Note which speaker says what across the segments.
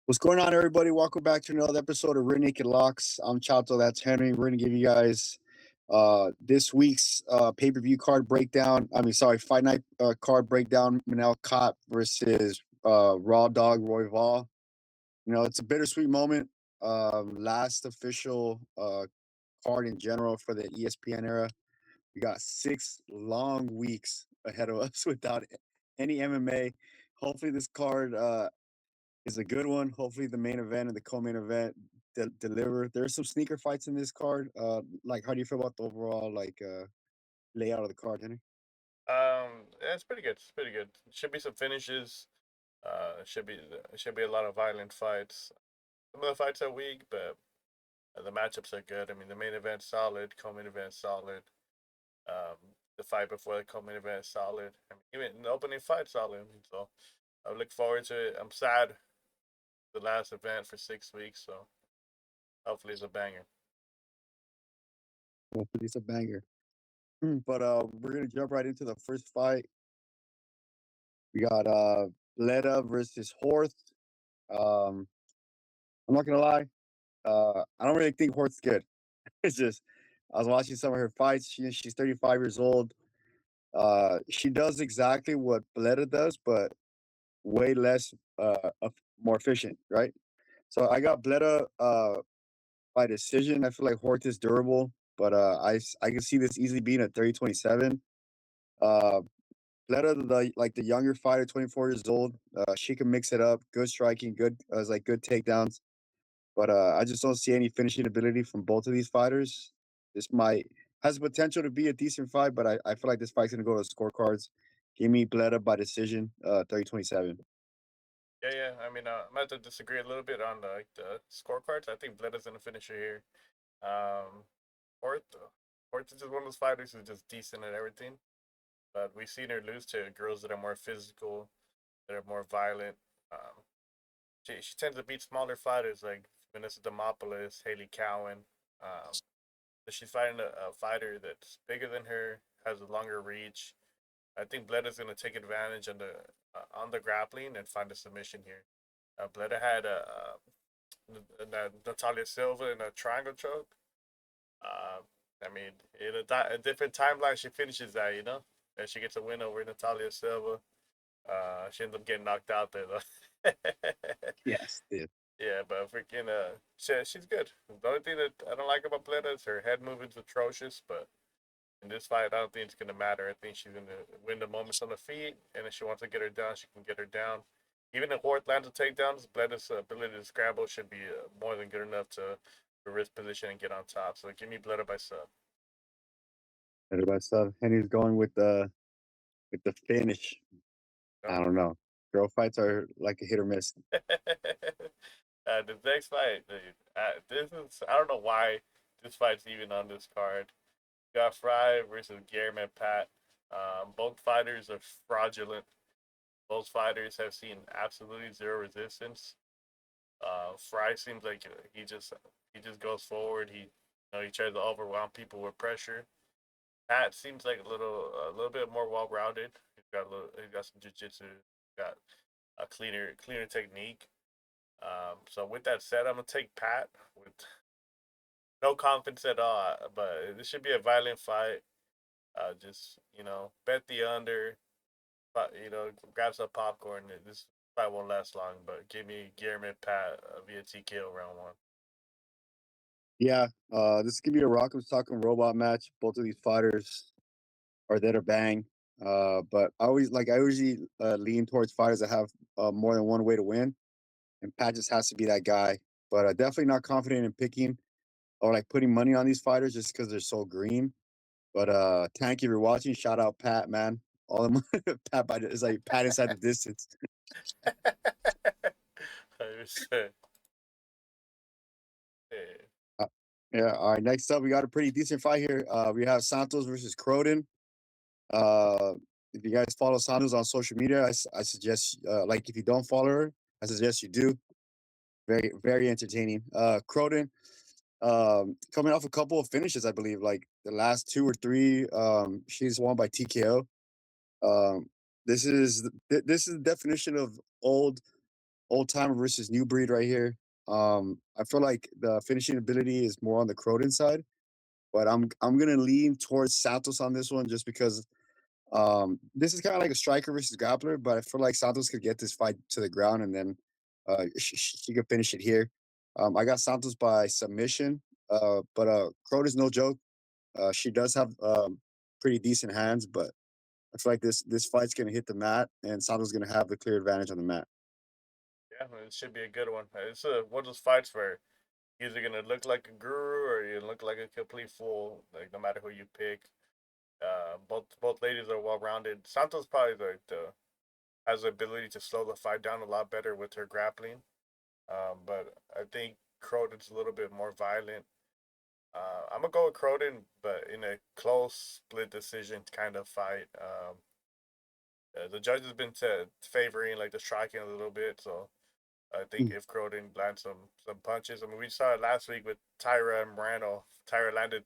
Speaker 1: What's going on, everybody? Welcome back to another episode of Rear Naked Locks. I'm Chato, that's Henry. We're gonna give you guys this week's pay-per-view card breakdown. Fight night card breakdown. Manel Kape versus Raw Dog Royval. You know, it's a bittersweet moment. Last official card in general for the ESPN era. We got 6 long weeks ahead of us without any MMA. Hopefully, this card is a good one. Hopefully, the main event and the co-main event deliver. There's some sneaker fights in this card. How do you feel about the overall layout of the card, Henry?
Speaker 2: Yeah, it's pretty good. It's pretty good. Should be some finishes. Should be a lot of violent fights. Some of the fights are weak, but the matchups are good. I mean, the main event's solid. Co-main event's solid. Um, the fight before the co-main event is solid. I mean, even the opening fight's solid. So I look forward to it. I'm sad the last event for 6 weeks. So hopefully it's a banger.
Speaker 1: Hopefully, it's a banger. But we're gonna jump right into the first fight. We got Bledá versus Horth. Um, I'm not gonna lie. I don't really think Horth's good. It's just I was watching some of her fights. She's 35 years old. She does exactly what Bledá does, but way less, more efficient, right? So I got Bledá by decision. I feel like Horth is durable, but I can see this easily being a 30-27. Uh, Bledá, the younger fighter, 24 years old. She can mix it up. Good striking, good takedowns. But I just don't see any finishing ability from both of these fighters. This might has the potential to be a decent fight, but I feel like this fight's gonna go to scorecards. Give me Bledá by decision, 30-27.
Speaker 2: Yeah. I mean, I might have to disagree a little bit on the scorecards. I think Bleda's gonna finish it here. Um, Horth, Horth is just one of those fighters who's just decent at everything. But we've seen her lose to girls that are more physical, that are more violent. Um, she tends to beat smaller fighters like Vanessa Demopoulos, Haley Cowan. Um, but she's fighting a fighter that's bigger than her, has a longer reach. I think Bleda's going to take advantage on the grappling and find a submission here. Bledá had Natalia Silva in a triangle choke. Uh, I mean, in a different timeline, she finishes that, and she gets a win over Natalia Silva. She ends up getting knocked out there though.
Speaker 1: Yes, dude.
Speaker 2: Yeah, but freaking she's good. The only thing that I don't like about Bledá is her head movement's atrocious, but in this fight, I don't think it's gonna matter. I think she's gonna win the moments on the feet, and if she wants to get her down, she can get her down. Even if Horth lands a takedowns, Bleda's ability to scramble should be more than good enough to risk position and get on top. So give me Bledá by sub.
Speaker 1: Everybody stuff. Henry's going with the finish. I don't know. Girl fights are like a hit or miss.
Speaker 2: The next fight, dude, this is I don't know why this fight's even on this card. Got Fry versus Guillermo Pat. Both fighters are fraudulent. Both fighters have seen absolutely zero resistance. Fry seems like he just goes forward. He tries to overwhelm people with pressure. Pat seems like a little bit more well rounded. He's got some jiu-jitsu, got a cleaner technique. So with that said, I'm gonna take Pat with no confidence at all. But this should be a violent fight. Just bet the under. But grab some popcorn. This fight won't last long. But give me Guillermo Pat via TKO round one.
Speaker 1: Yeah, this could be a rock'em sock'em robot match. Both of these fighters are there to bang. But I usually lean towards fighters that have more than one way to win, and Pat just has to be that guy. But definitely not confident in picking or like putting money on these fighters just because they're so green. But Tank, if you're watching, shout out Pat, man. All the money, is like Pat inside the distance.
Speaker 2: 100%.
Speaker 1: Uh, yeah. All right. Next up, we got a pretty decent fight here. We have Santos versus Croden. Uh, if you guys follow Santos on social media, I suggest if you don't follow her, I suggest you do. Very very entertaining. Croden, coming off a couple of finishes, I believe, like the last two or three. She's won by TKO. Um, this is the definition of old old timer versus new breed right here. I feel like the finishing ability is more on the Croden side, but I'm gonna lean towards Santos on this one just because this is kind of like a striker versus grappler, but I feel like Santos could get this fight to the ground and then she could finish it here. I got Santos by submission, but Croden is no joke. She does have pretty decent hands, but I feel like this fight's gonna hit the mat, and Santos gonna have the clear advantage on the mat.
Speaker 2: Yeah, it should be a good one. It's one of those fights where you're either gonna look like a guru or you look like a complete fool. Like no matter who you pick, both ladies are well rounded. Santos probably has the ability to slow the fight down a lot better with her grappling. But I think Croden's a little bit more violent. I'm gonna go with Croden, but in a close split decision kind of fight. The judge has been favoring like the striking a little bit, so I think
Speaker 1: Mm.
Speaker 2: if Croden lands some punches, I mean we saw it last week with Tyra and Moreno. Tyra landed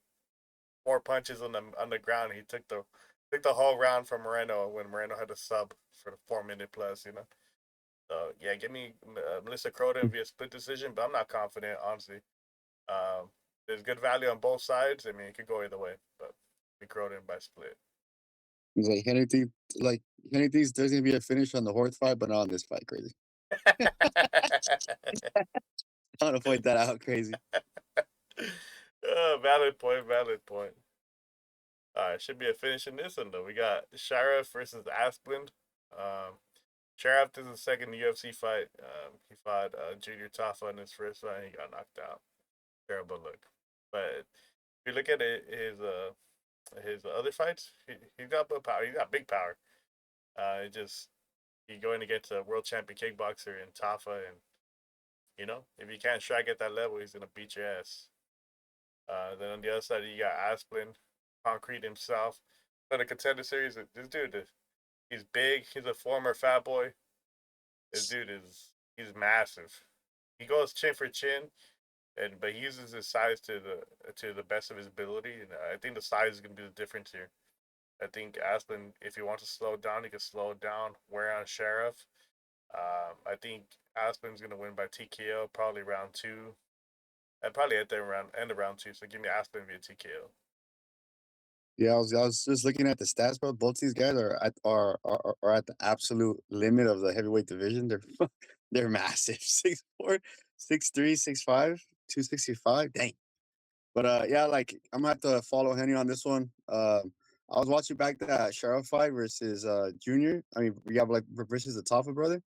Speaker 2: 4 punches on the ground. He took the whole round from Moreno when Moreno had a sub for the 4 minute plus. So yeah, give me Melissa Croden via split decision, but I'm not confident honestly. Um, there's good value on both sides. I mean, it could go either way, but be Croden by split.
Speaker 1: He's like Henry thinks there's gonna be a finish on the Horth fight, but not on this fight. Crazy. I want to point that out. Crazy.
Speaker 2: Valid point. Valid point. All right, should be a finish in this one though. We got Sheriff versus Asplund. Um, Sheriff is his second UFC fight. He fought Junior Tafa in his first fight. And he got knocked out. Terrible look. But if you look at his other fights, he got power. He got big power. It just he going against a world champion kickboxer in Tafa, and if he can't strike at that level, he's gonna beat your ass. Then on the other side, you got Asplin, Concrete himself. In the contender series, this dude, he's big. He's a former fat boy. This dude he's massive. He goes chin for chin, but he uses his size to the best of his ability. And I think the size is gonna be the difference here. I think Asplin, if he wants to slow it down, he can slow it down. Wear on Sheriff. I think Asplin's gonna win by TKO, probably round two. And probably at the end of round two. So give me Asplin via TKO.
Speaker 1: Yeah, I was just looking at the stats, bro. Both these guys are at the absolute limit of the heavyweight division. They're massive. 6'4", 6'3", 6'5", 265. Dang. But yeah, like I'm gonna have to follow Henry on this one. I was watching back that Sheriff fight versus Junior. I mean, we have like versus the Taffa brother.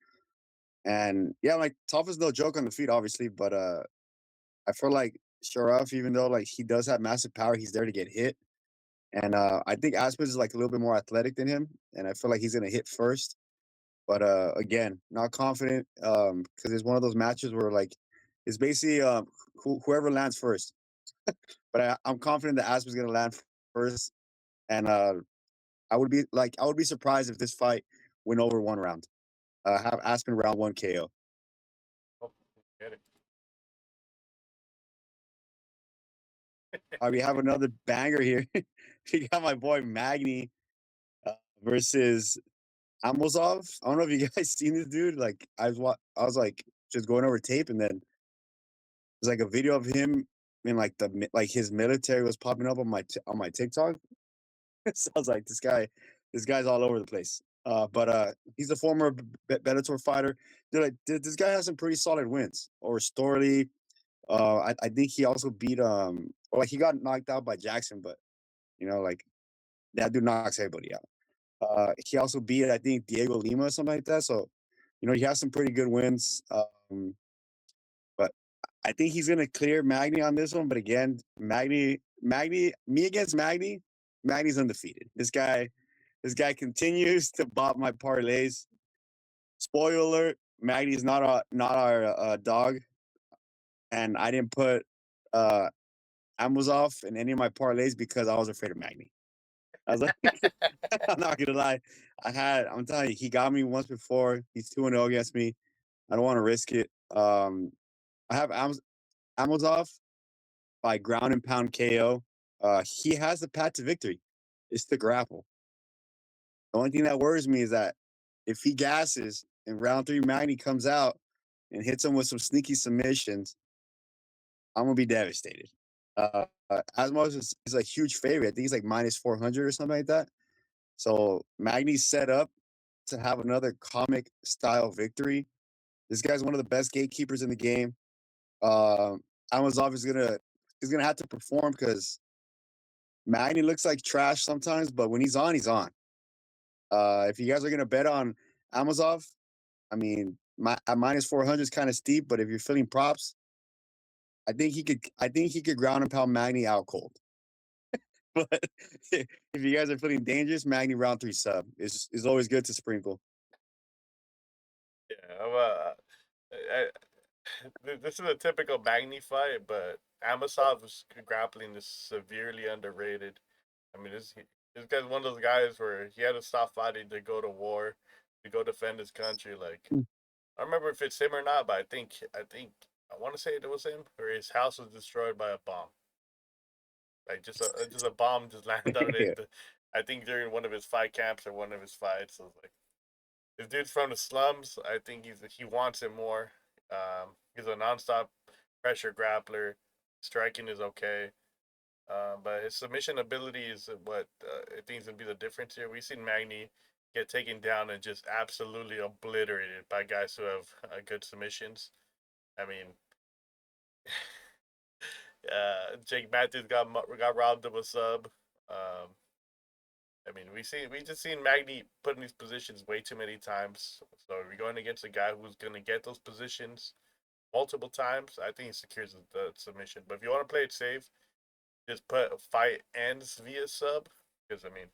Speaker 1: And yeah, like Taffa's no joke on the feet, obviously, but I feel like Sheriff, even though like he does have massive power, he's there to get hit. And I think Aspen is like a little bit more athletic than him, and I feel like he's gonna hit first. But again, not confident because it's one of those matches where like it's basically whoever lands first. But I'm confident that Aspen's gonna land first, and I would be surprised if this fight went over one round. Have Aspen round one KO.
Speaker 2: Oh, get it.
Speaker 1: We have another banger here. We got my boy Magny versus Amosov. I don't know if you guys seen this dude. Like I was like just going over tape, and then there's like a video of him in like like his military was popping up on my TikTok. So I was like, this guy's all over the place. But he's a former Bellator fighter. Dude, like, this guy has some pretty solid wins. Or Storley. I think he also beat or like he got knocked out by Jackson, but like that dude knocks everybody out. He also beat, I think, Diego Lima or something like that. So, he has some pretty good wins. But I think he's gonna clear Magny on this one. But again, me against Magny's undefeated. This guy continues to bop my parlays. Spoiler alert: Magny's not our dog, and I didn't put Amosov in any of my parlays because I was afraid of Magny. I was like, I'm not gonna lie. I'm telling you, he got me once before. He's 2-0 against me. I don't want to risk it. I have Amosov by ground and pound KO. He has the path to victory. It's the grapple. The only thing that worries me is that if he gasses and round three Magny comes out, and hits him with some sneaky submissions, I'm gonna be devastated. Asmos is a huge favorite. I think he's like minus 400 or something like that. So Magny's set up to have another comic style victory. This guy's one of the best gatekeepers in the game. Amazov is gonna have to perform because Magny looks like trash sometimes, but when he's on, he's on. If you guys are gonna bet on Amazov, I mean, at minus 400 is kind of steep, but if you're feeling props, I think he could. I think he could ground and pound Magny out cold. But if you guys are feeling dangerous, Magny round 3 sub is always good to sprinkle.
Speaker 2: Yeah, this is a typical Magny fight, but Amosov's grappling is severely underrated. I mean, this guy's one of those guys where he had to stop fighting to go to war, to go defend his country. Like,
Speaker 1: Mm.
Speaker 2: I don't remember if it's him or not, but I want to say it was him, or his house was destroyed by a bomb. Like just a bomb just landed on it. I think during one of his fight camps or one of his fights. So like, this dude's from the slums. I think he wants it more. He's a nonstop pressure grappler. Striking is okay. But his submission ability is what I think is going to be the difference here. We've seen Magny get taken down and just absolutely obliterated by guys who have good submissions. I mean, Jake Matthews got robbed of a sub. Um, I mean, we just seen Magny put in these positions way too many times. So we're going against a guy who's going to get those positions multiple times. I think he secures the submission. But if you want to play it safe, just put fight ends via sub, because I mean,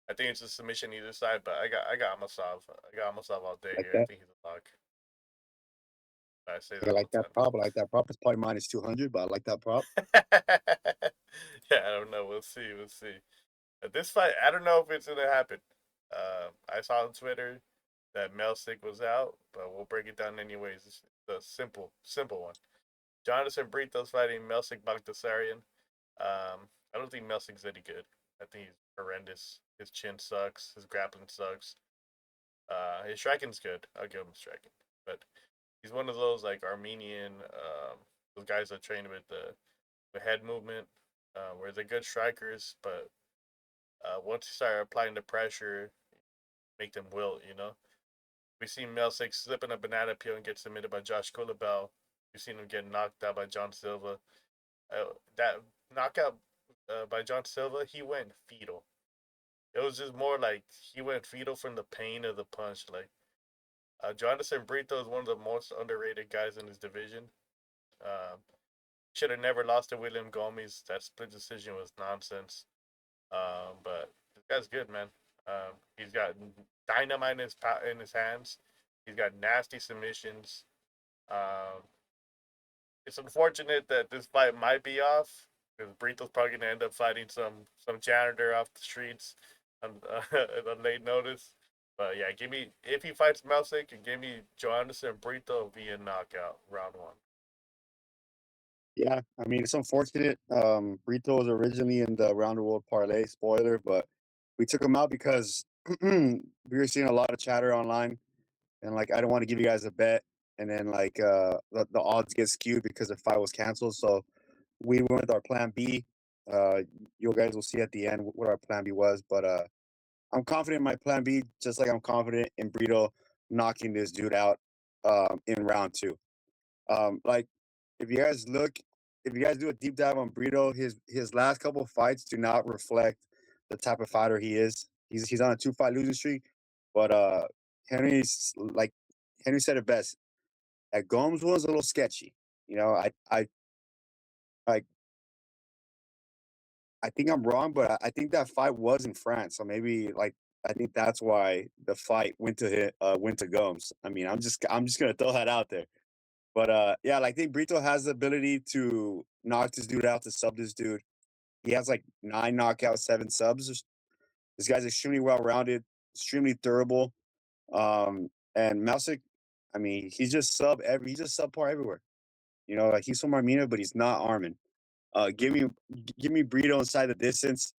Speaker 2: I think it's a submission either side. But I got Amasov. I got Amasov all day
Speaker 1: Like
Speaker 2: here. I
Speaker 1: that.
Speaker 2: think he's a lock. I say
Speaker 1: I
Speaker 2: that all
Speaker 1: like
Speaker 2: the
Speaker 1: that prop. I like that prop. It's probably minus 200, but I like that prop.
Speaker 2: time. Yeah, I don't know. We'll see. We'll see. This fight, I don't know if it's gonna happen. I saw on Twitter that Melsick was out, but we'll break it down anyways. It's a simple one. Jonathan Brito's fighting Melsick Bagdasarian. I don't think Melsick's any good. I think he's horrendous. His chin sucks. His grappling sucks. His striking's good. I'll give him striking, but he's one of those like Armenian, those guys that train with the head movement, where they're good strikers, but once you start applying the pressure, make them wilt. We've seen Melsick slipping a banana peel and get submitted by Josh Kulabel. We've seen him get knocked out by John Silva. That knockout by John Silva, he went fetal. It was just more like he went fetal from the pain of the punch. Like Jonathan Brito is one of the most underrated guys in his division. Should have never lost to William Gomez. That split decision was nonsense. But this guy's good, man. He's got dynamite in his hands. He's got nasty submissions. Um, it's unfortunate that this fight might be off because Brito's probably gonna end up fighting some janitor off the streets on, on late notice. But yeah, give me if he fights Melsick, and give me Joanderson Brito via knockout round 1.
Speaker 1: Yeah, I mean it's unfortunate. Brito was originally in the round the world parlay spoiler, but we took him out because we were seeing a lot of chatter online, and like I don't want to give you guys a bet, and then like the odds get skewed because the fight was canceled. So we went with our plan B. Uh, you guys will see at the end what our plan B was, but I'm confident in my plan B, just like I'm confident in Brito knocking this dude out in round 2. Like if you guys look, if you guys do a deep dive on Brito, his last couple of fights do not reflect the type of fighter he is. He's on a 2-fight losing streak, but Henry said it best. That Gomes was a little sketchy. You know, like I think I'm wrong, but I think that fight was in France, so maybe like I think that's why the fight went to Gomes. I mean, I'm just gonna throw that out there. But yeah, like, I think Brito has the ability to knock this dude out, to sub this dude. He has like 9 knockouts, 7 subs. This guy's extremely well rounded, extremely durable. And Mousik, I mean, he's just subpar everywhere. You know, like he's from Armenia, but he's not Armin. Give me Brito inside the distance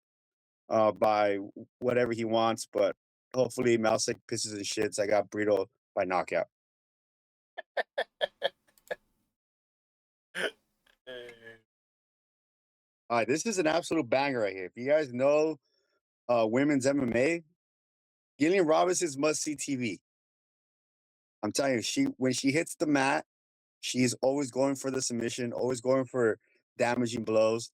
Speaker 1: by whatever he wants, but hopefully Mousik pisses and shits. I got Brito by knockout. All right, this is an absolute banger right here. If you guys know women's MMA, Gillian Robinson's must see TV. I'm telling you, when she hits the mat, she's always going for the submission, always going for damaging blows.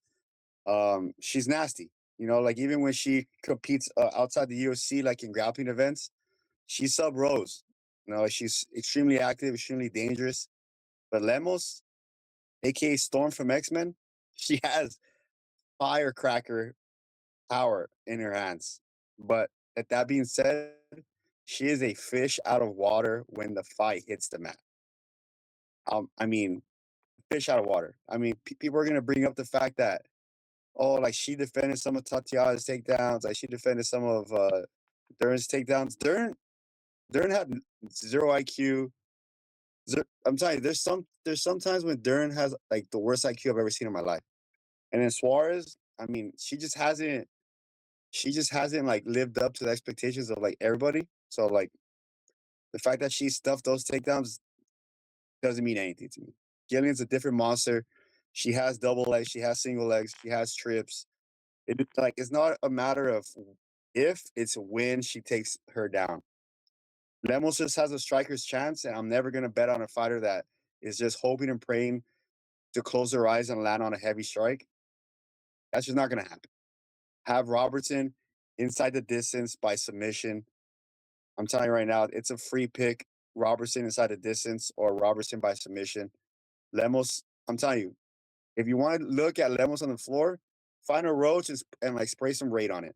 Speaker 1: She's nasty. You know, like even when she competes outside the UFC, like in grappling events, she sub rows. You know, she's extremely active, extremely dangerous. But Lemos, aka Storm from X-Men, she has firecracker power in her hands. But that being said, she is a fish out of water when the fight hits the mat. I mean, fish out of water. I mean, people are gonna bring up the fact that like she defended some of Tatiana's takedowns, like she defended some of Dern's takedowns. Dern had zero IQ. I'm telling you, there's sometimes when Dern has like the worst IQ I've ever seen in my life. And then Suarez, I mean, she just hasn't like lived up to the expectations of like everybody. So like the fact that she stuffed those takedowns doesn't mean anything to me. Gillian's a different monster. She has double legs, she has single legs, she has trips. It's not a matter of if, it's when she takes her down. Lemos just has a striker's chance, and I'm never gonna bet on a fighter that is just hoping and praying to close their eyes and land on a heavy strike. That's just not gonna happen. Have Robertson inside the distance by submission. I'm telling you right now, it's a free pick. Robertson inside the distance or Robertson by submission. Lemos, I'm telling you, if you want to look at Lemos on the floor, find a roach and like spray some raid on it.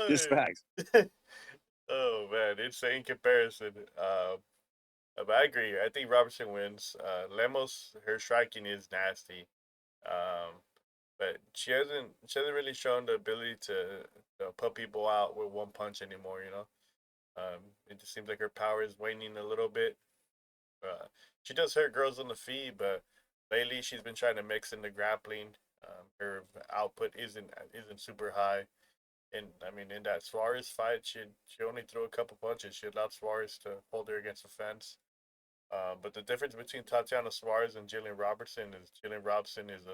Speaker 1: Just
Speaker 2: Oh,
Speaker 1: facts.
Speaker 2: oh man, insane comparison. But I agree. I think Robertson wins. Lemos, her striking is nasty. Um, but she hasn't really shown the ability to put people out with one punch anymore. It just seems like her power is waning a little bit. Uh, she does hurt girls on the feet, but lately she's been trying to mix in the grappling. Her output isn't super high. And I mean, in that Suarez fight, she only threw a couple punches. She allowed Suarez to hold her against the fence. But the difference between Tatiana Suarez and Gillian Robertson is Gillian Robertson is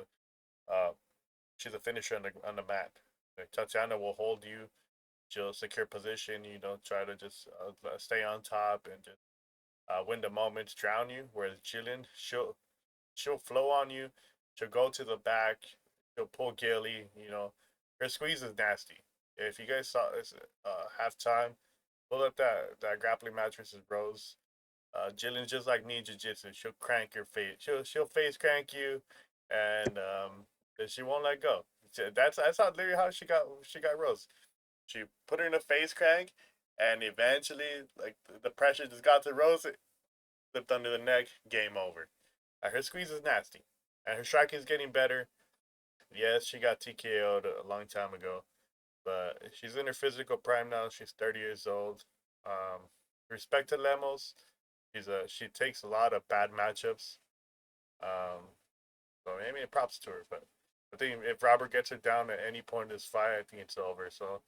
Speaker 2: she's a finisher on the mat. Like, Tatiana will hold you. She'll secure position. You know, try to just stay on top and just win the moments, drown you. Whereas Jillian, she'll flow on you. She'll go to the back. She'll pull Gilly. You know, her squeeze is nasty. If you guys saw this halftime, pull up that grappling match versus Rose. Jillian's just like Ninja Jitsu. She'll crank your face. She'll face crank you, and she won't let go. That's how literally how she got Rose. She put her in a face crank, and eventually, like the pressure just got to Rose. It flipped under the neck. Game over. Her squeeze is nasty, and her striking is getting better. Yes, she got TKO'd a long time ago, but she's in her physical prime now. She's 30 years old. Respect to Lemos. She takes a lot of bad matchups. Um, so maybe props to her. But I think if Robert gets her down at any point in this fight, I think it's over. So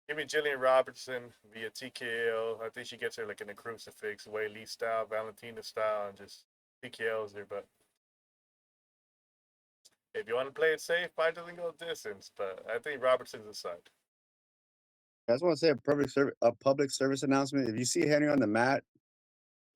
Speaker 2: give me Gillian Robertson via TKO. I think she gets her like in a crucifix, Way Lee style, Valentina style, and just TKOs her. But if you want to play it safe, fight doesn't go distance. But I think Robertson's inside.
Speaker 1: I just want to say a public service announcement. If you see Henry on the mat,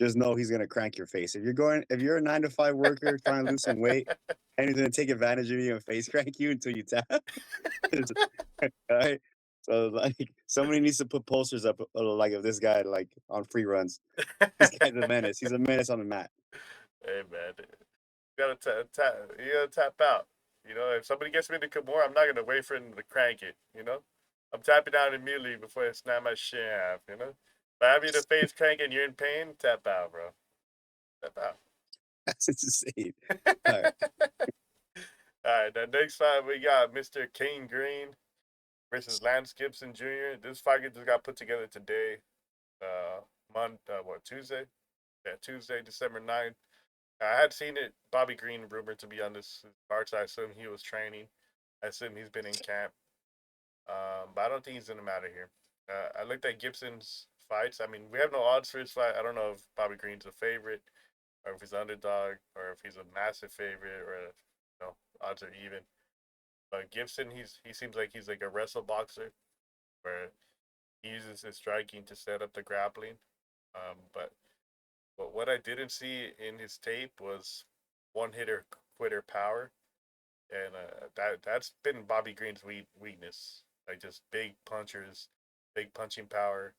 Speaker 1: just know he's gonna crank your face. If you're a 9 to 5 worker trying to lose some weight, and he's gonna take advantage of you and face crank you until you tap. All right. So like somebody needs to put posters up like of this guy like on free runs. This guy's a menace. He's a menace on the mat.
Speaker 2: Hey man, you gotta tap out. You know, if somebody gets me to Kimura, I'm not gonna wait for him to crank it. You know, I'm tapping out immediately before I snap my shit in half. You know, if I have you to face crank and you're in pain, tap out, bro. Tap out.
Speaker 1: That's insane. All right.
Speaker 2: All right, the next fight we got Mr. King Green versus Lance Gibson Jr. This fight just got put together today. Tuesday? Yeah, Tuesday, December 9th. I had seen it. Bobby Green rumored to be on this card, so I assume he was training. I assume he's been in camp. But I don't think he's gonna matter here. I looked at Gibson's fights. I mean, we have no odds for his fight. I don't know if Bobby Green's a favorite, or if he's underdog, or if he's a massive favorite, or if, odds are even. But Gibson, he seems like he's like a wrestle boxer, where he uses his striking to set up the grappling. But what I didn't see in his tape was one hitter quitter power, and that's been Bobby Green's weakness. Like just big punchers, big punching power.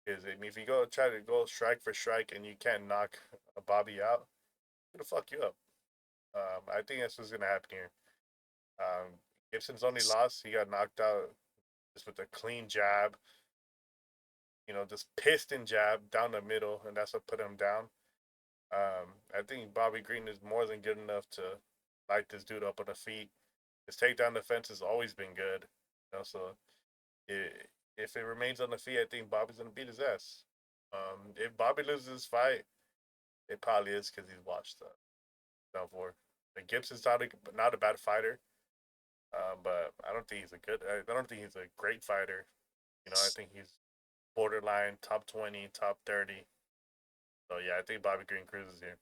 Speaker 2: Because I mean, if you go try to go strike for strike and you can't knock a Bobby out, it's gonna fuck you up. I think that's what's gonna happen here. Um, Gibson's only loss, he got knocked out just with a clean jab. Just piston jab down the middle, and that's what put him down. I think Bobby Green is more than good enough to light this dude up on the feet. His takedown defense has always been good. So if it remains on the feet, I think Bobby's gonna beat his ass. If Bobby loses this fight, it probably is because he's watched down for. Like Gibson's not a bad fighter, but I don't think he's I don't think he's a great fighter. I think he's borderline top 20, top 30. So yeah, I think Bobby Green cruises here.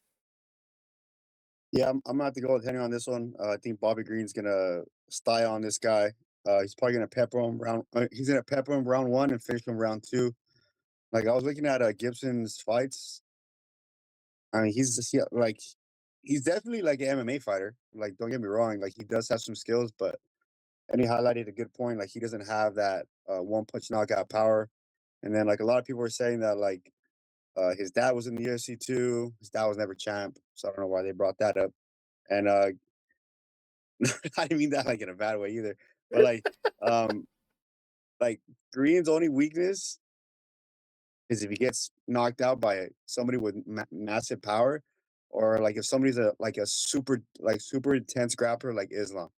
Speaker 1: Yeah, I'm gonna have to go with Henry on this one. I think Bobby Green's gonna style on this guy. He's probably gonna pepper him round. He's gonna pepper him round one and finish him round two. Like I was looking at Gibson's fights. I mean, he's definitely like an MMA fighter. Like, don't get me wrong. Like he does have some skills, but and he highlighted a good point. Like he doesn't have that one punch knockout power. And then like a lot of people were saying that like his dad was in the UFC too. His dad was never champ, so I don't know why they brought that up. And I didn't mean that like in a bad way either. But um, like Green's only weakness is if he gets knocked out by somebody with massive power, or like if somebody's a super intense grappler like Islam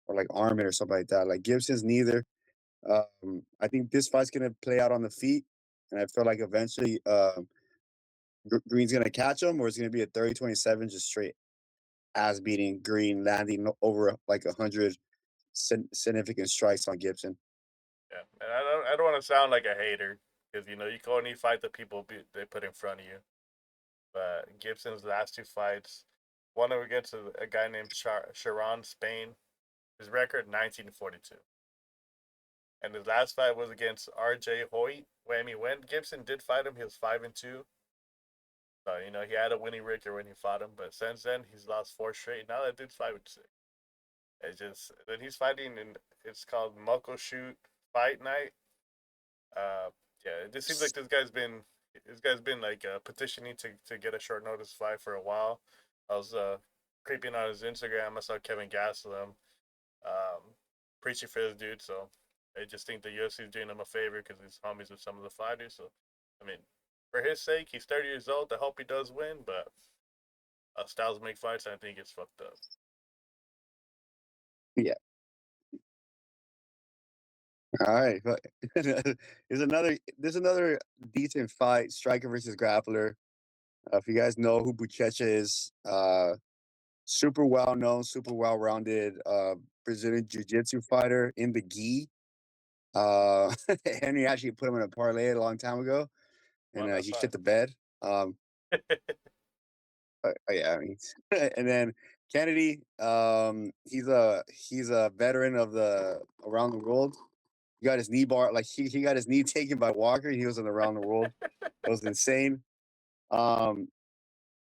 Speaker 1: or like Armin or something like that. Like Gibson's neither. I think this fight's gonna play out on the feet, and I feel like eventually Green's gonna catch him, or it's gonna be a 30-27 just straight ass beating Green, landing over like 100 significant strikes on Gibson.
Speaker 2: Yeah, and I don't want to sound like a hater because you can only fight the people they put in front of you. But Gibson's last two fights, one against a guy named Sharon Spain. His record 19-42, and his last fight was against R.J. Hoyt. When Gibson did fight him, he was 5-2. So he had a winning record when he fought him, but since then he's lost 4 straight. Now that dude's 5-6. It's just then he's fighting in it's called Muckleshoot Fight Night. Uh, yeah, it just seems like this guy's been like petitioning to get a short notice fight for a while. I was creeping on his Instagram. I saw Kevin Gastelum um, preaching for this dude. So I just think the UFC is doing him a favor because he's homies with some of the fighters. So I mean, for his sake, he's 30 years old. I hope he does win, but styles make fights, and I think it's fucked up.
Speaker 1: Yeah. All right. There's another decent fight, striker versus grappler. If you guys know who Buchecha is, super well known, super well rounded Brazilian Jiu Jitsu fighter in the gi. Henry actually put him in a parlay a long time ago, and he shit the bed. Yeah, I mean, and then Kennedy, he's a veteran of the around the world. He got his knee bar, like he got his knee taken by Walker. He was in around the world. It was insane. Um,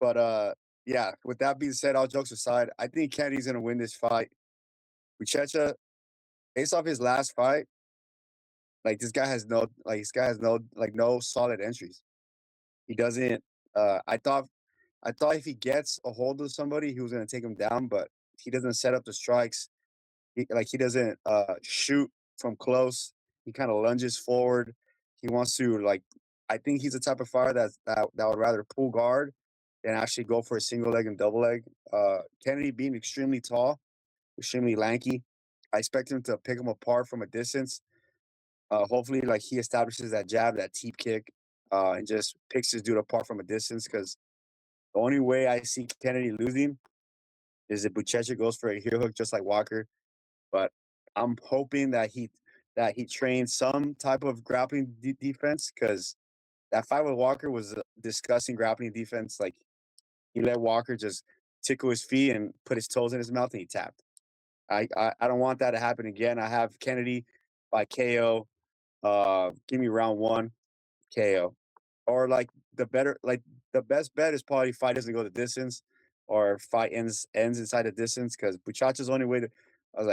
Speaker 1: but yeah. With that being said, all jokes aside, I think Kennedy's gonna win this fight. Buchecha, based off his last fight, like this guy has no like no solid entries. He doesn't. I thought if he gets a hold of somebody, he was gonna take him down, but he doesn't set up the strikes. He doesn't shoot from close. He kind of lunges forward. He wants to like. I think he's the type of fighter that would rather pull guard than actually go for a single leg and double leg. Kennedy being extremely tall, extremely lanky, I expect him to pick him apart from a distance. Hopefully, like he establishes that jab, that teep kick, and just picks his dude apart from a distance. Because the only way I see Kennedy losing is if Buchecha goes for a heel hook just like Walker. But I'm hoping that that he trained some type of grappling defense, because that fight with Walker was a disgusting grappling defense. Like, he let Walker just tickle his feet and put his toes in his mouth and he tapped. I don't want that to happen again. I have Kennedy by KO. Give me round one KO. Or like the best bet is probably fight doesn't go the distance, or fight ends inside the distance, because Buchacha's only way to I was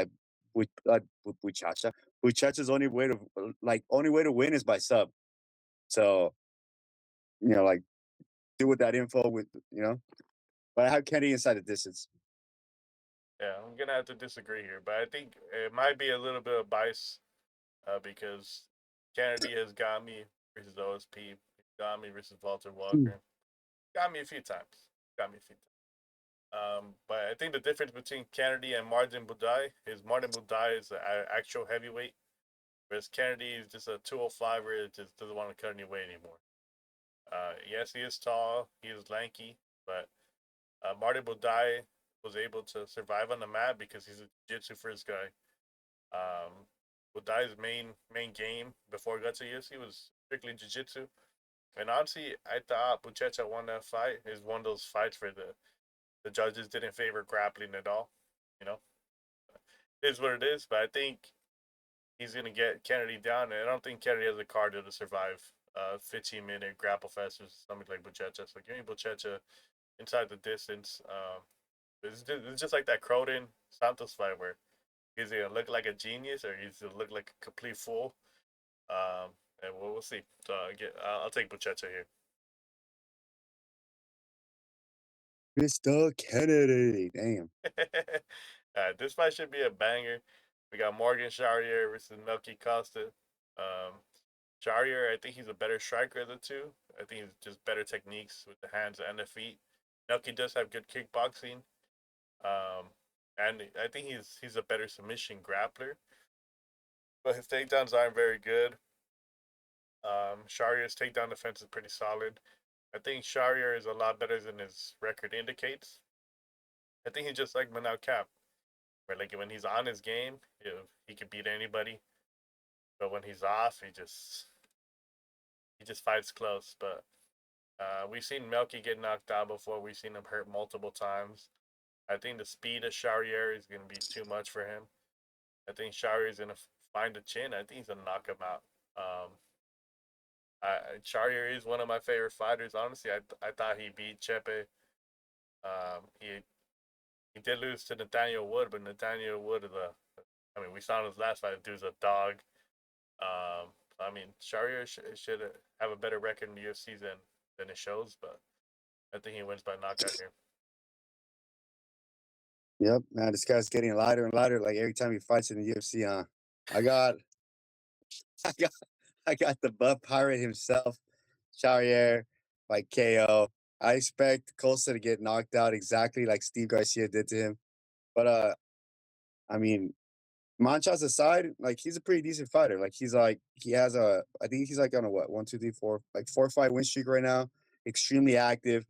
Speaker 1: like Buchacha. Buchacha's only way to only way to win is by sub. So, like, do with that info but I have Kennedy inside the distance.
Speaker 2: Yeah, I'm gonna have to disagree here, but I think it might be a little bit of bias because Kennedy has got me versus OSP, got me versus Walter Walker, got me a few times, got me a few times. But I think the difference between Kennedy and Martin Budai is Martin Budai is an actual heavyweight, whereas Kennedy is just a 205 where it just doesn't want to cut any weight anymore. Yes, he is tall, he is lanky, but Martin Budai was able to survive on the mat because he's a jiu-jitsu first guy. Budai's main game before he got to UFC was strictly jiu-jitsu. And honestly, I thought Buchecha won that fight. It was one of those fights where the judges didn't favor grappling at all. You know, it is what it is. But I think he's gonna get Kennedy down, and I don't think Kennedy has the cardio to survive 15-minute grapple fest with something like Buchecha. So give me Buchecha inside the distance. It's just like that Croden Santos fight where he's gonna look like a genius or he's gonna look like a complete fool. And we'll see. So I'll take Buchecha here.
Speaker 1: Mr. Kennedy, damn.
Speaker 2: This fight should be a banger. We got Morgan Charrier versus Melky Costa. Charrier, I think he's a better striker of the two. I think he's just better techniques with the hands and the feet. Melky does have good kickboxing. And I think he's a better submission grappler. But his takedowns aren't very good. Charrier's takedown defense is pretty solid. I think Charrier is a lot better than his record indicates. I think he's just like Manel Kape, where like when he's on his game, he can beat anybody. But when he's off, he just fights close. But we've seen Melky get knocked out before. We've seen him hurt multiple times. I think the speed of Charrier is going to be too much for him. I think Charrier is going to find the chin. I think he's going to knock him out. Charrier is one of my favorite fighters. Honestly, I thought he beat Chepe. He did lose to Nathaniel Wood, but Nathaniel Wood we saw in his last fight, the dude's a dog. Charrier should have a better record in the UFC than it shows, but I think he wins by knockout here.
Speaker 1: Yep, man, this guy's getting lighter and lighter. Like every time he fights in the UFC, I got the buff pirate himself, Charrier by KO. I expect Costa to get knocked out exactly like Steve Garcia did to him. But Manchas aside, like, he's a pretty decent fighter. Like, I think he's like on a what, 1, 2, 3, 4, like 4-5 win streak right now. Extremely active.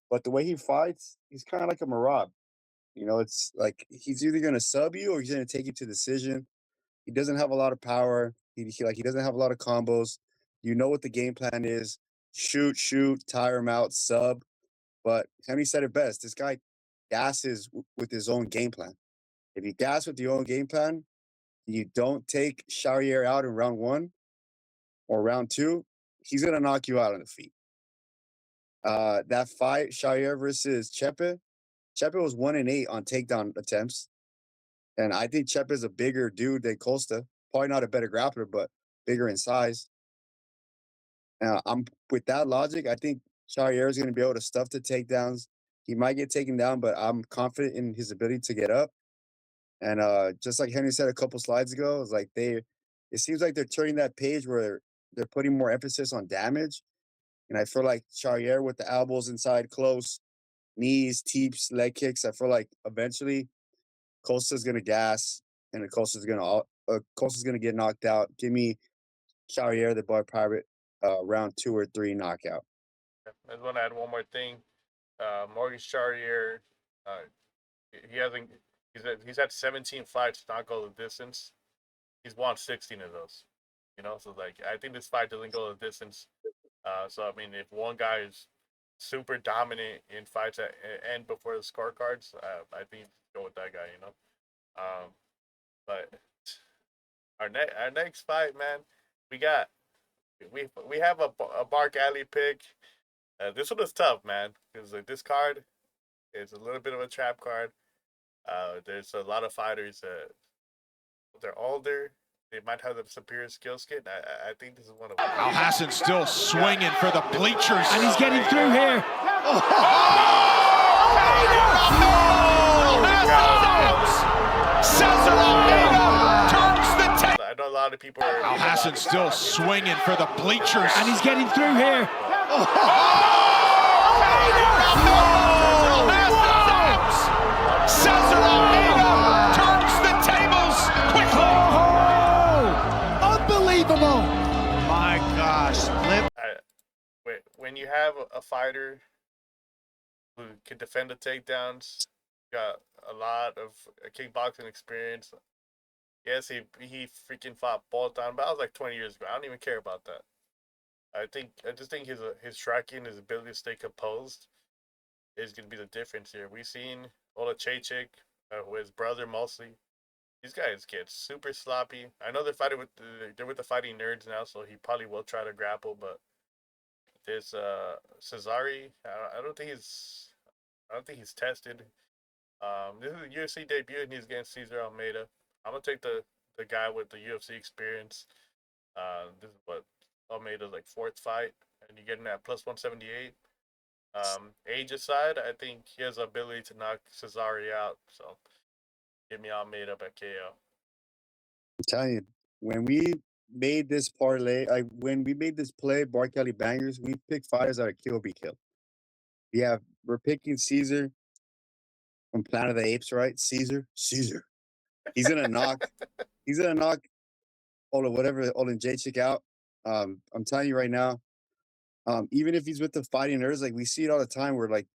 Speaker 1: But the way he fights, he's kind of like a Marab. It's like he's either gonna sub you or he's gonna take you to decision. He doesn't have a lot of power. He doesn't have a lot of combos. You know what the game plan is. Shoot, tire him out, sub. But Henry said it best. This guy gasses with his own game plan. If you gas with your own game plan, you don't take Charrier out in round 1 or round 2, he's gonna knock you out on the feet. That fight, Charrier versus Chepe was 1-8 on takedown attempts. And I think Chepe is a bigger dude than Costa. Probably not a better grappler, but bigger in size. I'm with that logic, I think Charrier is going to be able to stuff the takedowns. He might get taken down, but I'm confident in his ability to get up. And just like Henry said a couple slides ago, it's like it seems like they're turning that page where they're putting more emphasis on damage. And I feel like Charrier with the elbows inside close, knees, teeps, leg kicks, I feel like eventually Costa's gonna gas, and Costa's gonna get knocked out. Give me Charrier, the boy pirate, round 2 or 3 knockout.
Speaker 2: I just want to add one more thing. Morgan Charrier, he hasn't. He's had 17 fights not go the distance. he's won 16 of those. You know, so like I think this fight doesn't go the distance. So I mean, if one guy is super dominant in fights that end before the scorecards, I think go with that guy. You know, but our next fight, man, we got we have a Bark Alley pick. This one is tough, man, because like, this card is a little bit of a trap card. There's a lot of fighters that they're older. They might have the superior skill set. I think this is one of them.
Speaker 3: Al Hassan still swinging for the bleachers.
Speaker 4: And he's getting through here.
Speaker 2: I know a lot of people are...
Speaker 3: Al Hassan still swinging for the bleachers.
Speaker 4: And he's getting through here.
Speaker 3: Turns the tables quickly.
Speaker 4: Unbelievable.
Speaker 3: My gosh.
Speaker 2: When you have a fighter who can defend the takedowns, got a lot of kickboxing experience. Yes, he freaking fought Bolton, but that was like 20 years ago. I don't even care about that. I just think his striking, his ability to stay composed, is gonna be the difference here. We've seen Ola Chaychik with his brother mostly. These guys get super sloppy. I know they're with the fighting nerds now, so he probably will try to grapple. But this Cesare, I don't think he's tested. This is a UFC debut, and he's against Cesar Almeida. I'm gonna take the guy with the UFC experience. This is what Almeida's like fourth fight, and you're getting that plus 178. Age aside, I think he has the ability to knock Cesare out. So give me Almeida by KO.
Speaker 1: I'm telling you, when we made this parlay, when we made this play, Bar Kelly Bangers, we picked fighters that are kill be killed. We're picking Caesar from Planet of the Apes, right? Caesar. He's gonna knock. He's gonna knock Olin Jacek out. I'm telling you right now. Even if he's with the fighting nerds, like we see it all the time, where like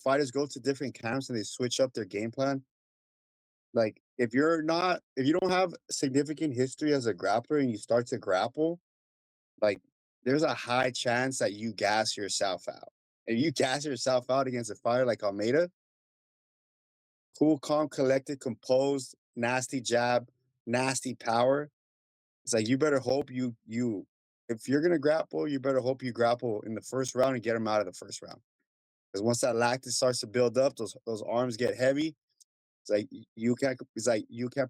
Speaker 1: fighters go to different camps and they switch up their game plan. Like if you don't have significant history as a grappler and you start to grapple, like there's a high chance that you gas yourself out. If you gas yourself out against a fighter like Almeida, cool, calm, collected, composed, nasty jab, nasty power. It's like you better hope you if you're gonna grapple, you better hope you grapple in the first round and get him out of the first round. Because once that lactate starts to build up, those arms get heavy. It's like you can't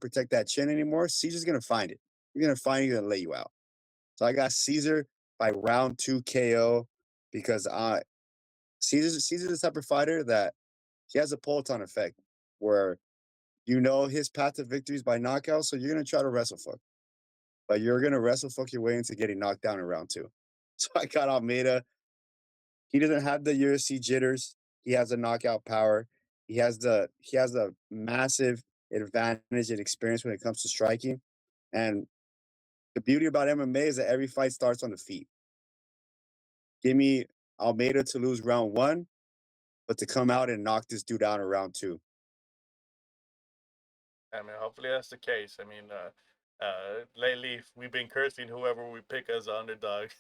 Speaker 1: protect that chin anymore. Caesar's gonna find it. You're gonna find it and lay you out. So I got Caesar by round 2 KO because Caesar's the type of fighter that he has a Polton effect where his path to victory is by knockout, so you're gonna try to wrestle fuck. But you're gonna wrestle fuck your way into getting knocked down in round 2. So I got Almeida. He doesn't have the UFC jitters. He has the knockout power. He has the massive advantage and experience when it comes to striking. And the beauty about MMA is that every fight starts on the feet. Give me Almeida to lose round 1, but to come out and knock this dude out in round 2.
Speaker 2: I mean, hopefully that's the case. I mean, lately we've been cursing whoever we pick as an underdog.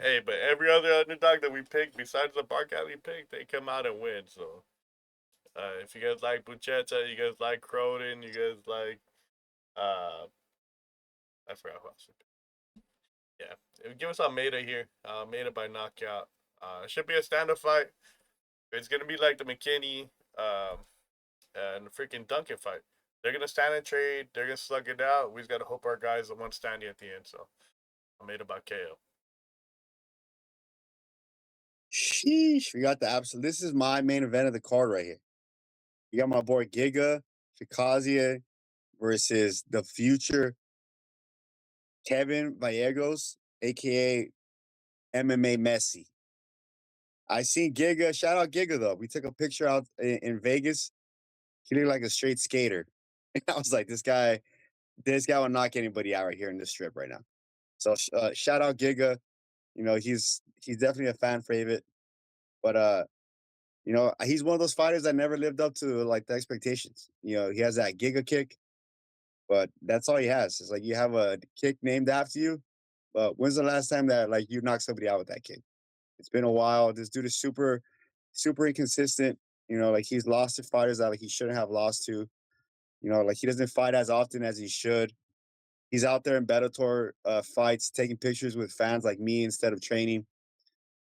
Speaker 2: Hey, but every other underdog that we pick, besides the Bark Alley pick, they come out and win. So, if you guys like Buchetta, you guys like Croden, you guys like, I forgot who else. Yeah, give us Almeida here. Almeida by knockout. It should be a stand-up fight. It's gonna be like the McKinney, and the freaking Duncan fight. They're gonna stand and trade. They're gonna slug it out. We just gotta hope our guys are the one standing at the end. So I made about KO.
Speaker 1: Sheesh, we got the absolute. This is my main event of the card right here. You got my boy Giga Shikazie versus the future Kevin Gallegos, aka MMA Messi. I seen Giga. Shout out Giga though. We took a picture out in Vegas. He looked like a straight skater. I was like, this guy will knock anybody out right here in this strip right now. So shout out Giga. He's definitely a fan favorite. But he's one of those fighters that never lived up to like the expectations. He has that Giga kick. but that's all he has. It's like you have a kick named after you, but when's the last time that like you knocked somebody out with that kick? It's been a while. This dude is super inconsistent. Like he's lost to fighters that like he shouldn't have lost to. Like he doesn't fight as often as he should. He's out there in Bellator fights, taking pictures with fans like me instead of training.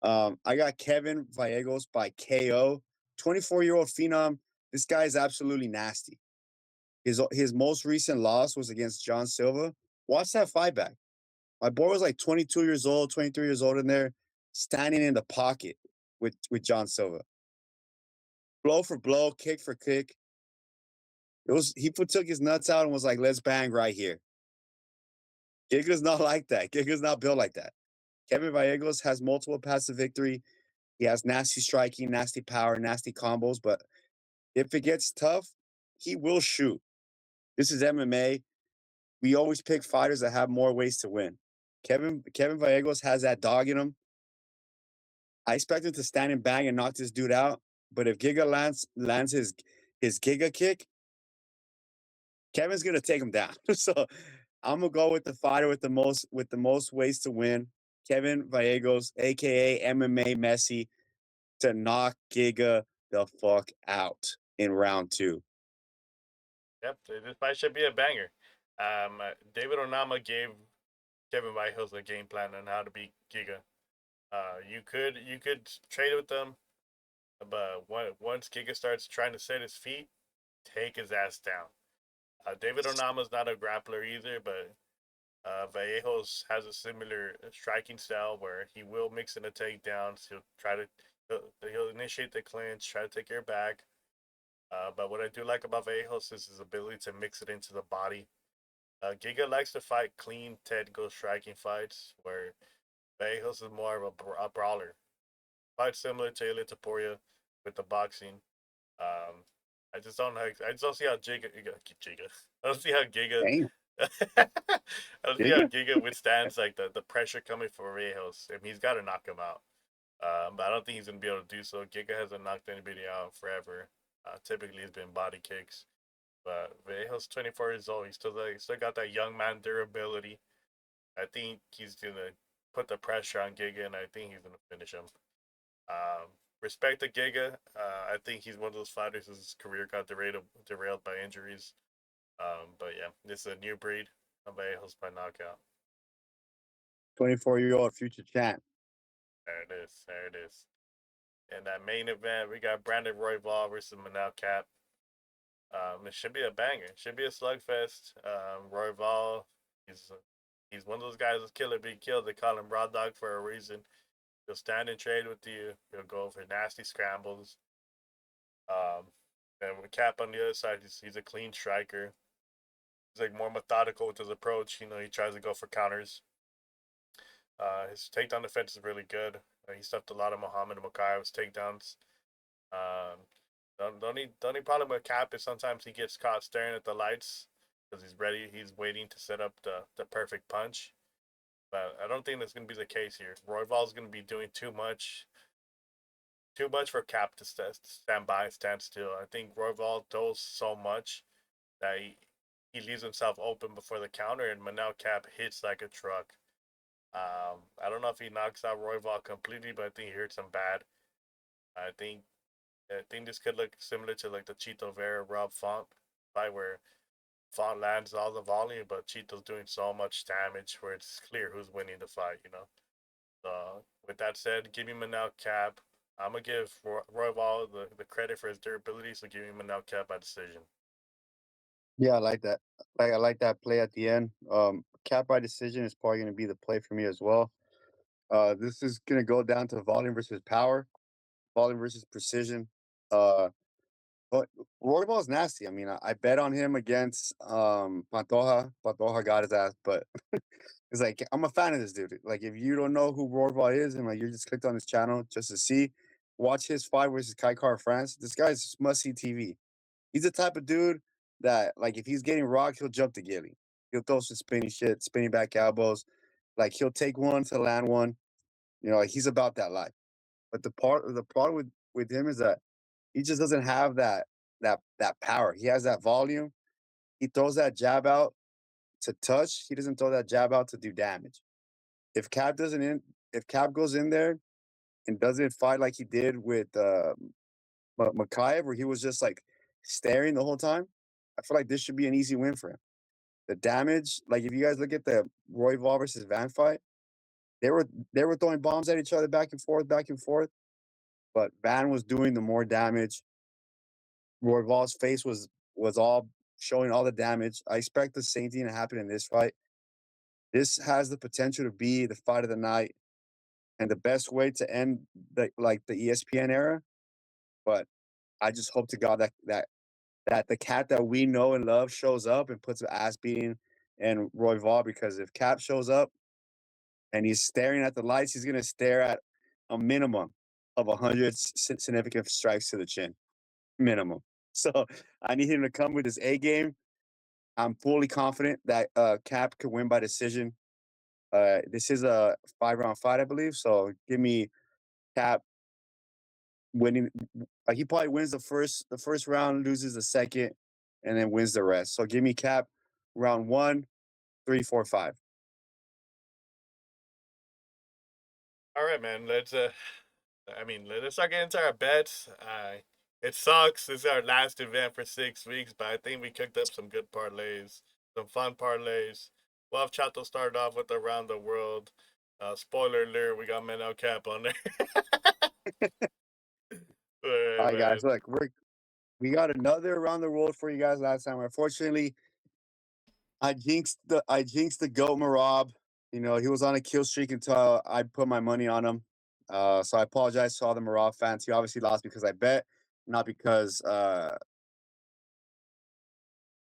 Speaker 1: I got Kevin Gallegos by KO, 24-year-old phenom. This guy is absolutely nasty. His most recent loss was against John Silva. Watch that fight back. My boy was like 22 years old, 23 years old in there, standing in the pocket with John Silva. Blow for blow, kick for kick. He took his nuts out and was like, let's bang right here. Giga's not like that. Giga's not built like that. Kevin Gallegos has multiple paths to victory. He has nasty striking, nasty power, nasty combos, but if it gets tough, he will shoot. This is MMA. We always pick fighters that have more ways to win. Kevin Gallegos has that dog in him. I expect him to stand and bang and knock this dude out. But if Giga lands his Giga kick, Kevin's gonna take him down. So I'm gonna go with the fighter with the most ways to win, Kevin Gallegos, aka MMA Messi, to knock Giga the fuck out in round 2.
Speaker 2: Yep, this fight should be a banger. David Onama gave Kevin Gallegos a game plan on how to beat Giga. You could trade with them, but once Giga starts trying to set his feet, take his ass down. David Onama's not a grappler either, but Gallegos has a similar striking style where he will mix in the takedowns. He'll initiate the clinch, try to take your back. But what I do like about Gallegos is his ability to mix it into the body. Giga likes to fight clean, technical striking fights, where Gallegos is more of a brawler. Quite similar to Ilya Taporia with the boxing. I just don't see how Giga. I don't see how Giga.
Speaker 1: Damn.
Speaker 2: I don't see how Giga withstands like the pressure coming from Gallegos. I mean, he's got to knock him out. But I don't think he's gonna be able to do so. Giga hasn't knocked anybody out forever. Typically, it's been body kicks. But Vallejo's 24 years old. He's still got that young man durability. I think he's gonna put the pressure on Giga, and I think he's gonna finish him. Respect to Giga. I think he's one of those fighters whose career got derailed by injuries. But yeah, this is a new breed of Vallejo's by knockout.
Speaker 1: 24-year-old future champ.
Speaker 2: There it is. In that main event, we got Brandon Royval versus Manel Kape. It should be a banger. It should be a slugfest. Royval, he's one of those guys that's killer be killed. They call him Raw Dog for a reason. He'll stand and trade with you. He'll go for nasty scrambles. And with Kape on the other side, he's a clean striker. He's like more methodical with his approach. He tries to go for counters. His takedown defense is really good. He stuffed a lot of Muhammad Mokaev's takedowns. The only problem with Kape is sometimes he gets caught staring at the lights because he's waiting to set up the perfect punch. But I don't think that's going to be the case here. Royval's going to be doing too much for Kape to stand by and stand still. I think Royval does so much that he leaves himself open before the counter, and Manel Kape hits like a truck. I don't know if he knocks out Royval completely, but I think he hurts him bad. I think this could look similar to like the Chito Vera Rob Font fight, where Font lands all the volume, but Chito's doing so much damage where it's clear who's winning the fight. So with that said, give me Manel Kape. I'm gonna give Royval the credit for his durability, so give me Manel Kape by decision.
Speaker 1: Yeah, I like that. I like that play at the end. Kape by decision is probably going to be the play for me as well. This is going to go down to volume versus power, volume versus precision. But Royval is nasty. I mean, I bet on him against Pantoja. Pantoja got his ass, but it's like I'm a fan of this dude. Like, if you don't know who Royval is, and like you just clicked on his channel just to see, watch his fight versus Kai Car France. This guy's must see TV. He's the type of dude that, like, if he's getting rocked, he'll jump to Gilly. He'll throw some spinning back elbows. Like, he'll take one to land one. Like, he's about that life. But the problem with him is that he just doesn't have that power. He has that volume, he throws that jab out to touch. He doesn't throw that jab out to do damage. If Cap goes in there and doesn't fight like he did with Makayev, where he was just like staring the whole time, I feel like this should be an easy win for him. The damage, like if you guys look at the Royval versus Van fight, they were throwing bombs at each other back and forth, but Van was doing the more damage. Royval's face was all showing all the damage. I expect the same thing to happen in this fight. This has the potential to be the fight of the night and the best way to end the ESPN era. But I just hope to God that the cat that we know and love shows up and puts an ass beating in Royval, because if Cap shows up and he's staring at the lights, he's gonna stare at a minimum of 100 significant strikes to the chin, minimum. So I need him to come with his A game. I'm fully confident that Cap could win by decision. This is a 5-round fight, I believe. So give me Cap winning. He probably wins the first round, loses the second, and then wins the rest. So give me Cap round 1, 3, 4, 5.
Speaker 2: All right, man. Let's start getting into our bets. It sucks. This is our last event for 6 weeks, but I think we cooked up some good parlays, some fun parlays. We'll have Chato start off with around the world. Spoiler alert: we got Manel Kape on there.
Speaker 1: All right, guys. Look, we got another around the world for you guys last time. Unfortunately, I jinxed the goat Marab. You know, he was on a kill streak until I put my money on him. So I apologize to all the Marab fans. He obviously lost because I bet, not because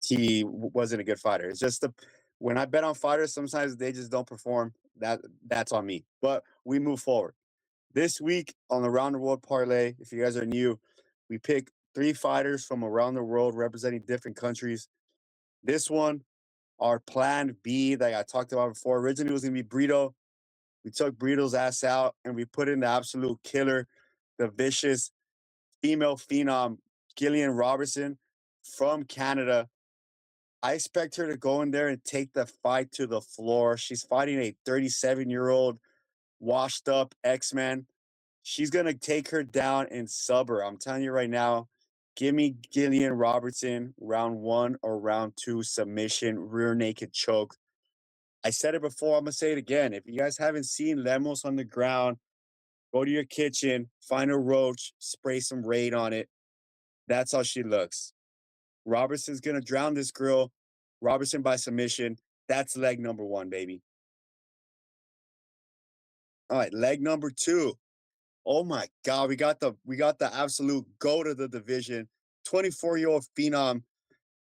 Speaker 1: he wasn't a good fighter. It's just when I bet on fighters, sometimes they just don't perform. That's on me. But we move forward. This week on the Around the World Parlay, if you guys are new, we pick 3 fighters from around the world representing different countries. This one, our plan B that I talked about before, originally was going to be Brito. We took Brito's ass out and we put in the absolute killer, the vicious female phenom, Gillian Robertson from Canada. I expect her to go in there and take the fight to the floor. She's fighting a 37-year-old washed up X-Men. She's going to take her down and sub her. I'm telling you right now, give me Gillian Robertson, round 1 or round 2 submission, rear naked choke. I said it before, I'm going to say it again. If you guys haven't seen Lemos on the ground, go to your kitchen, find a roach, spray some Raid on it. That's how she looks. Robertson's going to drown this girl. Robertson by submission. That's leg number 1, baby. All right, leg number 2. Oh my God, we got the absolute GOAT of the division, 24-year-old phenom.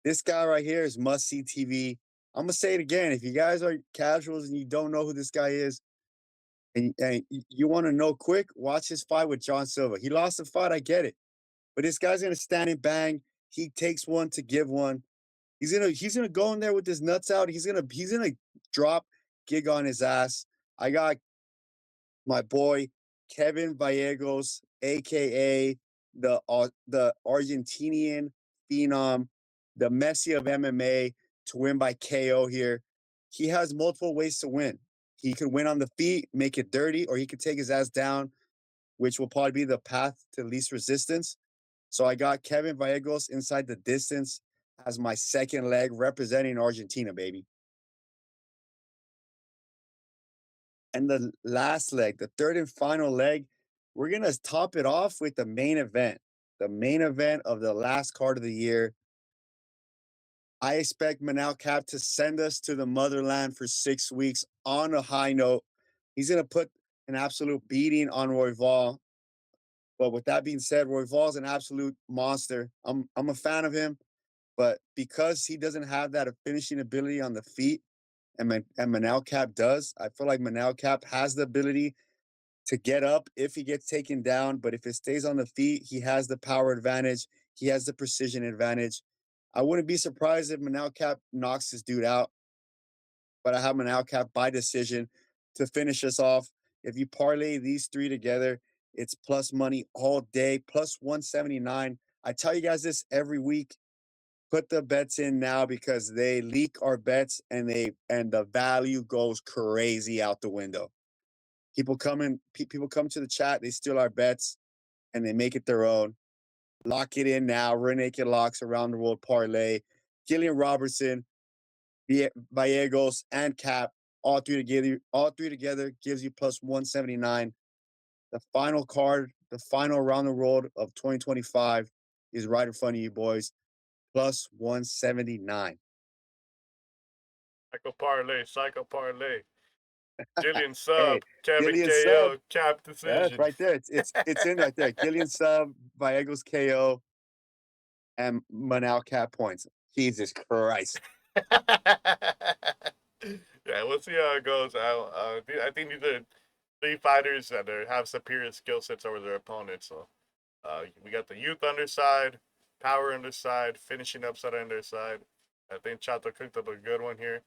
Speaker 1: This guy right here is must-see TV. I'm gonna say it again. If you guys are casuals and you don't know who this guy is, and you want to know quick, watch his fight with John Silva. He lost the fight, I get it, but this guy's gonna stand and bang. He takes one to give one. He's gonna go in there with his nuts out. He's gonna drop gig on his ass. I got my boy Kevin Gallegos, aka the Argentinian phenom, the Messi of MMA, to win by KO here. He has multiple ways to win. He could win on the feet, make it dirty, or he could take his ass down, which will probably be the path to least resistance. So I got Kevin Gallegos inside the distance as my second leg representing Argentina, baby. And the last leg, the third and final leg, we're going to top it off with the main event of the last card of the year. I expect Manel Kape to send us to the motherland for 6 weeks on a high note. He's going to put an absolute beating on Royval. But with that being said, Royval's an absolute monster. I'm a fan of him, but because he doesn't have that finishing ability on the feet, and Manel Kape does, I feel like Manel Kape has the ability to get up if he gets taken down. But if it stays on the feet, he has the power advantage. He has the precision advantage. I wouldn't be surprised if Manel Kape knocks this dude out. But I have Manel Kape by decision to finish us off. If you parlay these 3 together, it's plus money all day, plus 179. I tell you guys this every week. Put the bets in now because they leak our bets and the value goes crazy out the window. People come to the chat, they steal our bets and they make it their own. Lock it in now. Rear Naked Locks around the world parlay. Gillian Robertson, Gallegos, and Cap, all three together gives you plus 179. The final card, the final around the world of 2025 is right in front of you, boys. Plus 179.
Speaker 2: Psycho parlay. Gillian sub,
Speaker 1: Hey,
Speaker 2: Kevin
Speaker 1: Gillian
Speaker 2: KO,
Speaker 1: sub.
Speaker 2: Cap
Speaker 1: Yeah,
Speaker 2: decision.
Speaker 1: right there. It's in right there. Gillian sub, Gallegos KO, and Manel Cap points. Jesus Christ.
Speaker 2: Yeah, we'll see how it goes. I think these are three fighters that have superior skill sets over their opponents. So we got the youth underside, power underside, finishing upside underside. I think Chato cooked up a good one here.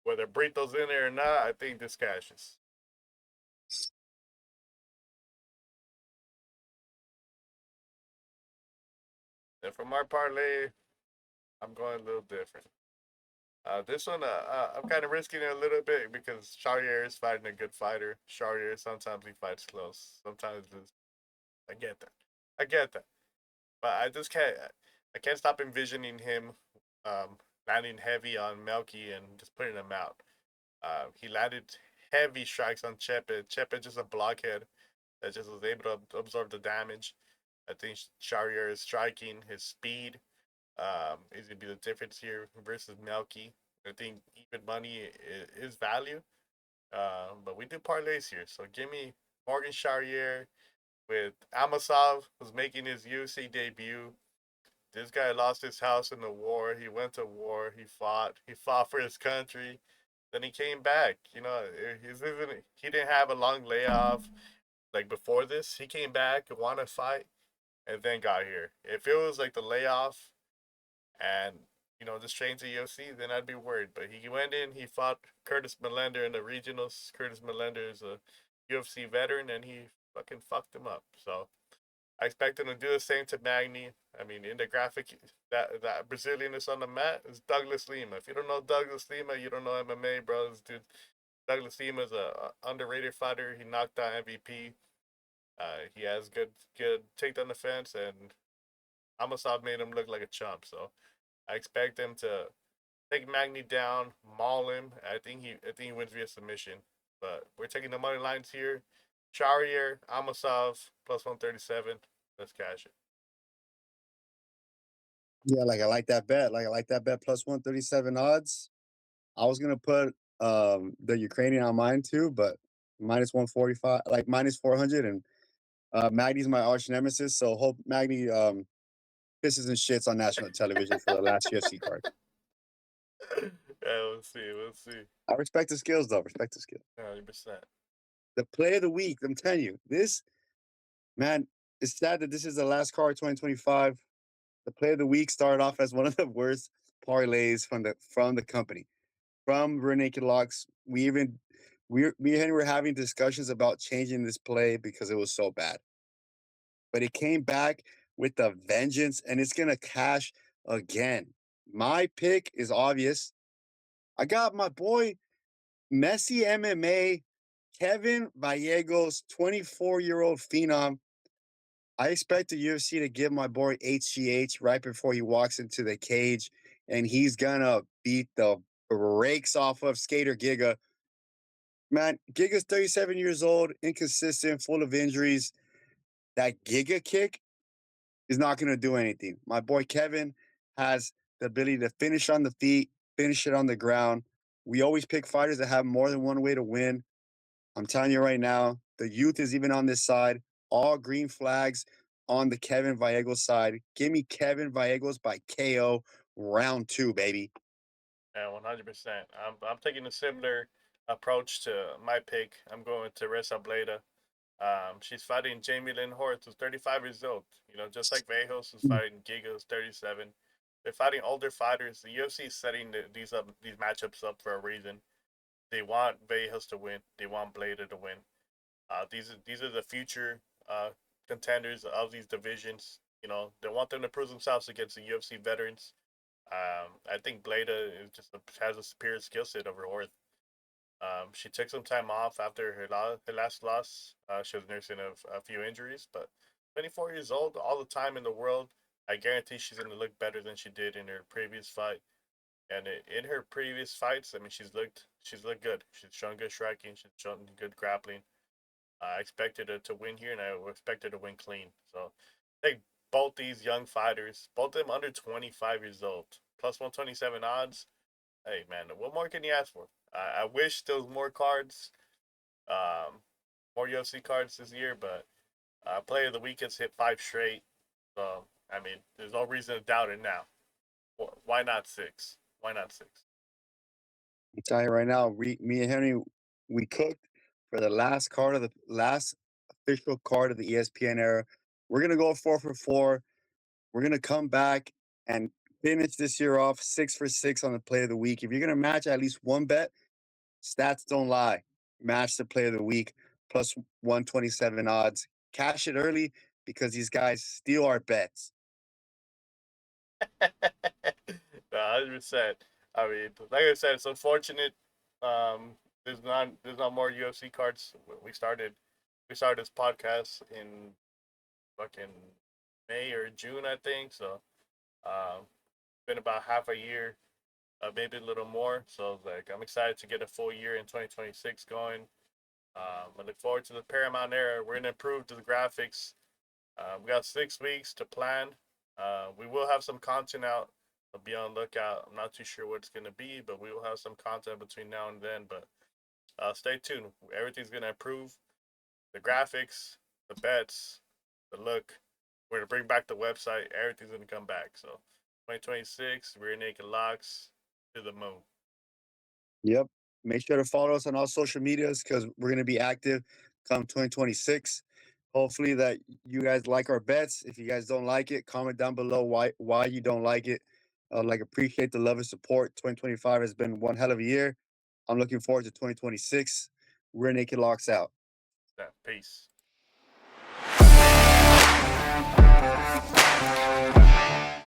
Speaker 2: Whether Brito's in there or not, I think this cashes. And from our parlay, I'm going a little different. This one, I'm kind of risking it a little bit because Charrier is fighting a good fighter. Charrier, sometimes he fights close. Sometimes I get that. I get that. But I can't stop envisioning him landing heavy on Melky and just putting him out. He landed heavy strikes on Chepe. Chepe just a blockhead that just was able to absorb the damage. I think Charrier is striking, his speed is going to be the difference here versus Melky. I think even money is value. But we do parlays here. So give me Morgan Charrier with Amasov, who's making his UFC debut. This guy lost his house in the war. He went to war. He fought for his country. Then he came back. You know, he didn't have a long layoff like before this. He came back, wanted to fight, and then got here. If it was like the layoff and just trained to UFC, then I'd be worried. But he went in, he fought Curtis Melender in the regionals. Curtis Melender is a UFC veteran, and he fucking fucked him up. So I expect him to do the same to Magny. I mean, in the graphic, that Brazilian is on the mat is Douglas Lima. If you don't know Douglas Lima, you don't know MMA, bro. This dude, Douglas Lima is a underrated fighter. He knocked out MVP. He has good takedown defense, and Amasov made him look like a chump. So I expect him to take Magny down, maul him. I think he wins via submission. But we're taking the money lines here. Charrier, Amasov, plus 137. Let's cash it.
Speaker 1: Yeah, I like that bet. I like that bet plus 137 odds. I was gonna put the Ukrainian on mine too, but minus 145, like minus 400, and Magny's my arch nemesis. So hope Magny pisses and shits on national television for the last UFC card.
Speaker 2: Yeah, we'll see.
Speaker 1: I respect the skills though. Respect the skills.
Speaker 2: 100%.
Speaker 1: The play of the week. I'm telling you, this man. It's sad that this is the last card 2025. The play of the week started off as one of the worst parlays from the company. From Rear Naked Locks, me and Henry were having discussions about changing this play because it was so bad. But it came back with a vengeance, and it's gonna cash again. My pick is obvious. I got my boy Messi MMA, Kevin Gallegos, 24-year-old phenom. I expect the UFC to give my boy HGH right before he walks into the cage, and he's gonna beat the brakes off of Skater Giga. Man, Giga's 37 years old, inconsistent, full of injuries. That Giga kick is not gonna do anything. My boy Kevin has the ability to finish on the feet, finish it on the ground. We always pick fighters that have more than one way to win. I'm telling you right now, the youth is even on this side. All green flags on the Kevin Gallegos side. Give me Kevin Gallegos by KO round 2, baby.
Speaker 2: Yeah, 100%. I'm taking a similar approach to my pick. I'm going to Reza Bledá. She's fighting Jamie Lynn Horth, who's 35 years old. Just like Vejos, who's fighting Giga, who's 37. They're fighting older fighters. The UFC is setting these matchups up for a reason. They want Vejos to win. They want Bledá to win. These are the future contenders of these divisions. They want them to prove themselves against the UFC veterans. I think Bledá is has a superior skill set over Horth. She took some time off after her last loss. She was nursing a few injuries, but 24 years old, all the time in the world. I guarantee she's going to look better than she did in her previous fight. And in her previous fights, I mean, she's looked good. She's shown good striking. She's shown good grappling. I expected her to win here, and I expected her to win clean. So, I think both these young fighters, both of them under 25 years old, plus 127 odds. Hey, man, what more can you ask for? I wish there was more cards, more UFC cards this year, but Player of the Week has hit 5 straight. So, I mean, there's no reason to doubt it now. Why not 6? Why not 6?
Speaker 1: I'm telling you right now, me and Henry, we cooked for the last official card of the ESPN era. We're gonna go 4 for 4. We're gonna come back and finish this year off 6 for 6 on the play of the week. If you're gonna match at least one bet, stats don't lie. Match the play of the week plus 127 odds. Cash it early because these guys steal our bets.
Speaker 2: 100%. I mean, like I said, it's unfortunate. There's not more UFC cards. We started this podcast in fucking May or June, I think. So, been about half a year, maybe a little more. So, like, I'm excited to get a full year in 2026 going. I look forward to the Paramount era. We're gonna improve the graphics. We got 6 weeks to plan. We will have some content out. So be on the lookout. I'm not too sure what it's gonna be, but we will have some content between now and then. But stay tuned. Everything's gonna improve. The graphics, the bets, the look. We're gonna bring back the website. Everything's gonna come back. So 2026, Rear Naked Locks to the moon.
Speaker 1: Yep. Make sure to follow us on all social medias because we're gonna be active come 2026. Hopefully that you guys like our bets. If you guys don't like it, comment down below why you don't like it. Appreciate the love and support. 2025 has been one hell of a year. I'm looking forward to 2026. We're Naked Locks out.
Speaker 2: Yeah, peace.